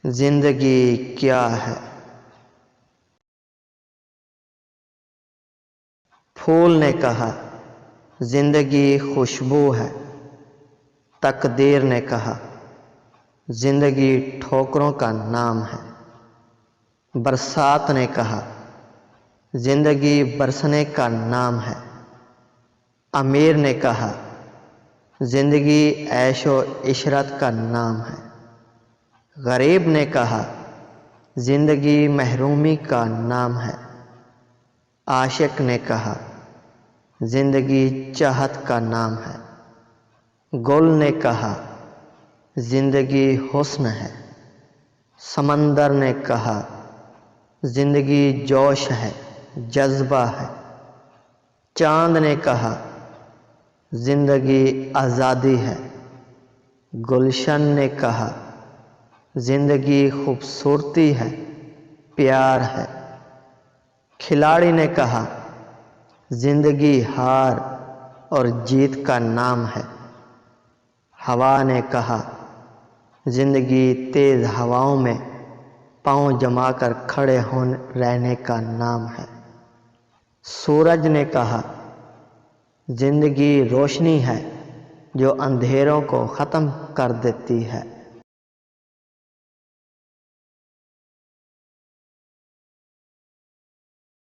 زندگی کیا ہے؟ پھول نے کہا زندگی خوشبو ہے۔ تقدیر نے کہا زندگی ٹھوکروں کا نام ہے۔ برسات نے کہا زندگی برسنے کا نام ہے۔ امیر نے کہا زندگی عیش و عشرت کا نام ہے۔ غریب نے کہا زندگی محرومی کا نام ہے۔ عاشق نے کہا زندگی چاہت کا نام ہے۔ گل نے کہا زندگی حسن ہے۔ سمندر نے کہا زندگی جوش ہے، جذبہ ہے۔ چاند نے کہا زندگی آزادی ہے۔ گلشن نے کہا زندگی خوبصورتی ہے، پیار ہے۔ کھلاڑی نے کہا زندگی ہار اور جیت کا نام ہے۔ ہوا نے کہا زندگی تیز ہواؤں میں پاؤں جما کر کھڑے رہنے کا نام ہے۔ سورج نے کہا زندگی روشنی ہے جو اندھیروں کو ختم کر دیتی ہے۔